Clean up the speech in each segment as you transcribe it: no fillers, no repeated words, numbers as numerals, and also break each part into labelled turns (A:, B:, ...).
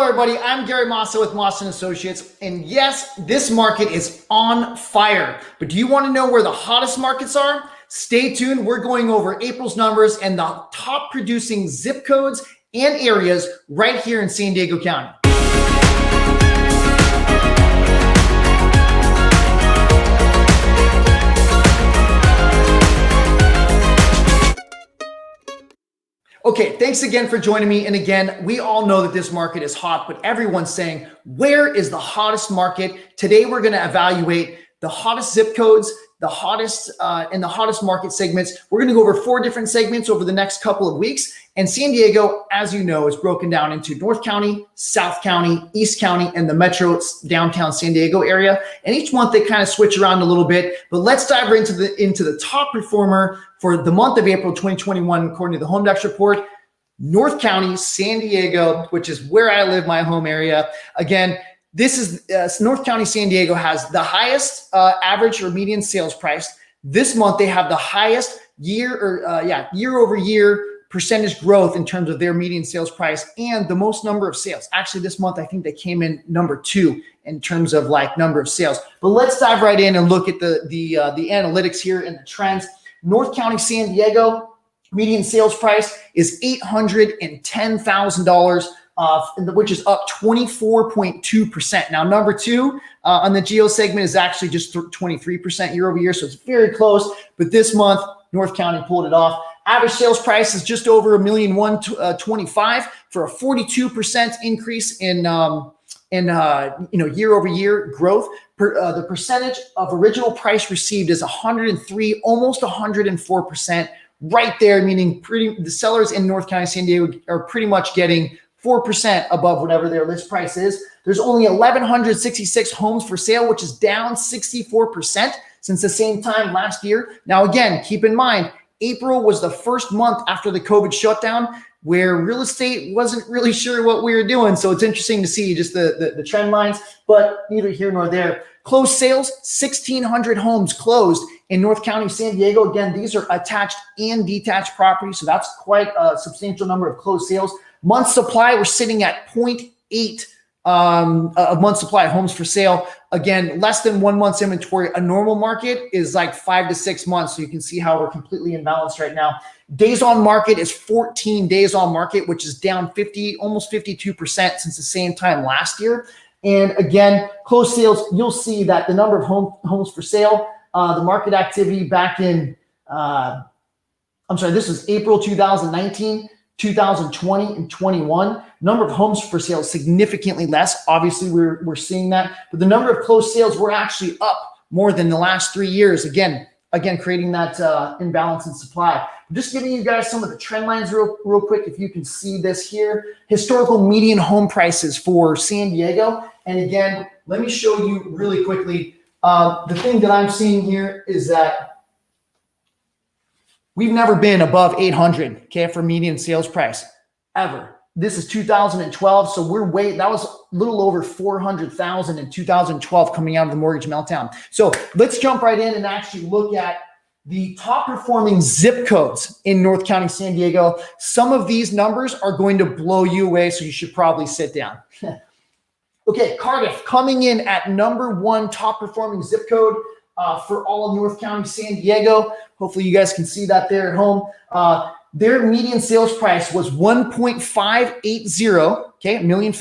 A: everybody. I'm Gary Massa with Massa & Associates. And yes, this market is on fire. But do you want to know where the hottest markets are? Stay tuned. We're going over April's numbers and the top producing zip codes and areas right here in San Diego County. Okay, thanks again for joining me. And again, we all know that this market is hot, but everyone's saying, where is the hottest market? Today, we're going to evaluate the hottest zip codes, the hottest and the hottest market segments. We're going to go over 4 different segments over the next couple of weeks. And San Diego, as you know, is broken down into North County, South County, East County, and the metro downtown San Diego area. And each month they kind of switch around a little bit. But let's dive into the top performer for the month of April 2021, according to the Home Index report. North County, San Diego, which is where I live, my home area. Again, this is North County, San Diego has the highest average or median sales price. This month, they have the highest year over year percentage growth in terms of their median sales price and the most number of sales. Actually, this month, I think they came in number 2 in terms of like number of sales. But let's dive right in and look at the analytics here and the trends. North County, San Diego, median sales price is $810,000. Which is up 24.2%. Now, number 2 on the geo segment is actually just 23% year over year, so it's very close. But this month, North County pulled it off. Average sales price is just over $1,125,000 for a 42% increase in year over year growth. The percentage of original price received is 103, almost 104%, right there. Meaning, the sellers in North County, San Diego are pretty much getting 4% above whatever their list price is. There's only 1,166 homes for sale, which is down 64% since the same time last year. Now, again, keep in mind, April was the first month after the COVID shutdown where real estate wasn't really sure what we were doing. So it's interesting to see just the trend lines, but neither here nor there. Closed sales, 1,600 homes closed in North County, San Diego. Again, these are attached and detached properties, so that's quite a substantial number of closed sales. Month supply, we're sitting at 0.8 of month supply of homes for sale. Again, less than 1 month's inventory. A normal market is like 5 to 6 months. So you can see how we're completely imbalanced right now. Days on market is 14 days on market, which is down almost 52% since the same time last year. And again, closed sales, you'll see that the number of homes for sale, the market activity back in, this was April 2019. 2020 and 21, number of homes for sale significantly less. Obviously, we're seeing that, but the number of closed sales were actually up more than the last 3 years. Again, creating that imbalance in supply. I'm just giving you guys some of the trend lines real quick. If you can see this here, historical median home prices for San Diego. And again, let me show you really quickly. The thing that I'm seeing here is that we've never been above 800, okay, for median sales price ever. This is 2012, so that was a little over 400,000 in 2012 coming out of the mortgage meltdown. So let's jump right in and actually look at the top performing zip codes in North County, San Diego. Some of these numbers are going to blow you away, so you should probably sit down. Okay, Cardiff coming in at number 1 top performing zip code for all of North County, San Diego. Hopefully you guys can see that there at home. Their median sales price was 1.580, okay, $1.5 million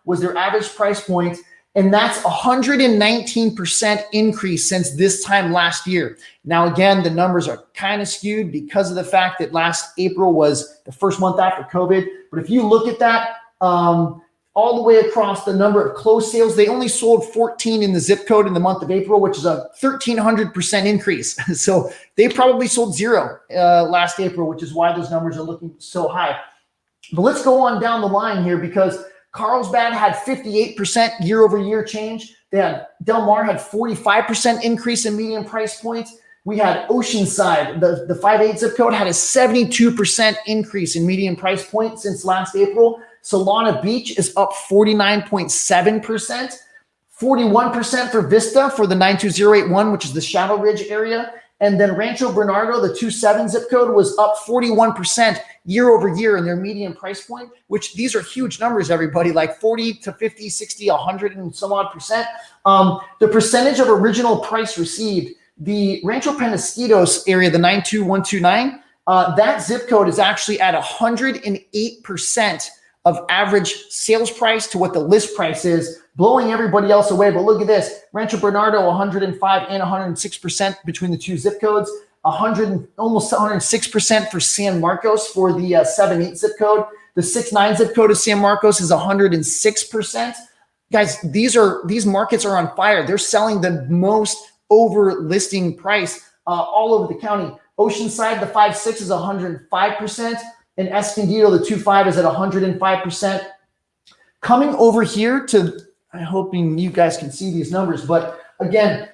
A: was their average price point. And that's 119% increase since this time last year. Now, again, the numbers are kind of skewed because of the fact that last April was the first month after COVID. But if you look at that, all the way across the number of closed sales, they only sold 14 in the zip code in the month of April, which is a 1,300% increase. So they probably sold 0 last April, which is why those numbers are looking so high. But let's go on down the line here because Carlsbad had 58% year over year change. Del Mar had 45% increase in median price points. We had Oceanside, the 5.8 zip code, had a 72% increase in median price point since last April. Solana Beach is up 49.7%, 41% for Vista for the 92081, which is the Shadow Ridge area, And then Rancho Bernardo, the 27 zip code, was up 41% year over year in their median price point, which these are huge numbers, everybody, like 40 to 50, 60, 100 and some odd percent. The percentage of original price received, the Rancho Penasquitos area, the 92129, that zip code is actually at 108% of average sales price to what the list price is, blowing everybody else away. But look at this, Rancho Bernardo, 105 and 106% between the two zip codes, almost 106% for San Marcos for the 7-8 zip code. The 6-9 zip code of San Marcos is 106%. Guys, these markets are on fire. They're selling the most over listing price all over the county. Oceanside, the 5-6 is 105%. And Escondido, the 2.5 is at 105%. Coming over here to, I'm hoping you guys can see these numbers, but again,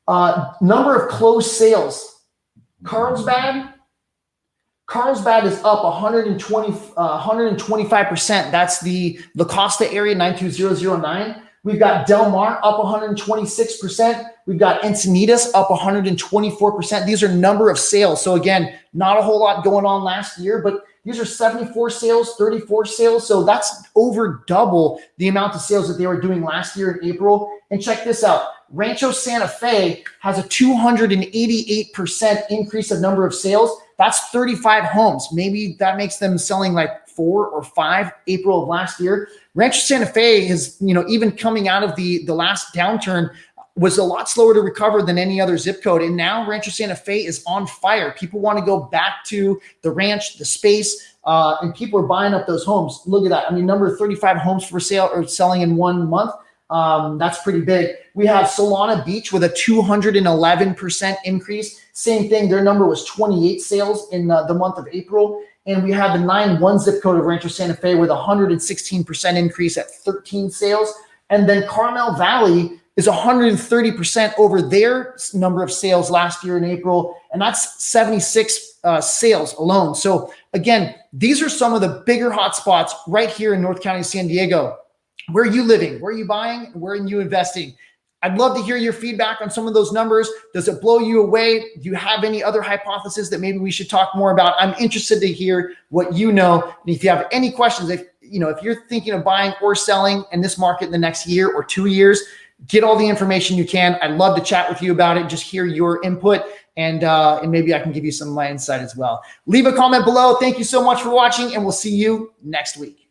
A: number of closed sales. Carlsbad is up 125%. That's the La Costa area, 92009. We've got Del Mar up 126%. We've got Encinitas up 124%. These are number of sales. So again, not a whole lot going on last year, but these are 74 sales, 34 sales. So that's over double the amount of sales that they were doing last year in April. And check this out. Rancho Santa Fe has a 288% increase of number of sales. That's 35 homes. Maybe that makes them selling like 4 or 5 April of last year. Rancho Santa Fe is, even coming out of the last downturn, was a lot slower to recover than any other zip code. And now Rancho Santa Fe is on fire. People want to go back to the ranch, the space, and people are buying up those homes. Look at that. I mean, number 35 homes for sale or selling in 1 month. That's pretty big. We have Solana Beach with a 211% increase. Same thing. Their number was 28 sales in the month of April. And we have the 9-1 zip code of Rancho Santa Fe with 116% increase at 13 sales. And then Carmel Valley is 130% over their number of sales last year in April. And that's 76 sales alone. So again, these are some of the bigger hotspots right here in North County, San Diego. Where are you living? Where are you buying? Where are you investing? I'd love to hear your feedback on some of those numbers. Does it blow you away? Do you have any other hypotheses that maybe we should talk more about? I'm interested to hear what you know. And if you have any questions, if you're thinking of buying or selling in this market in the next year or 2 years, get all the information you can. I'd love to chat with you about it. Just hear your input, and maybe I can give you some of my insight as well. Leave a comment below. Thank you so much for watching, and we'll see you next week.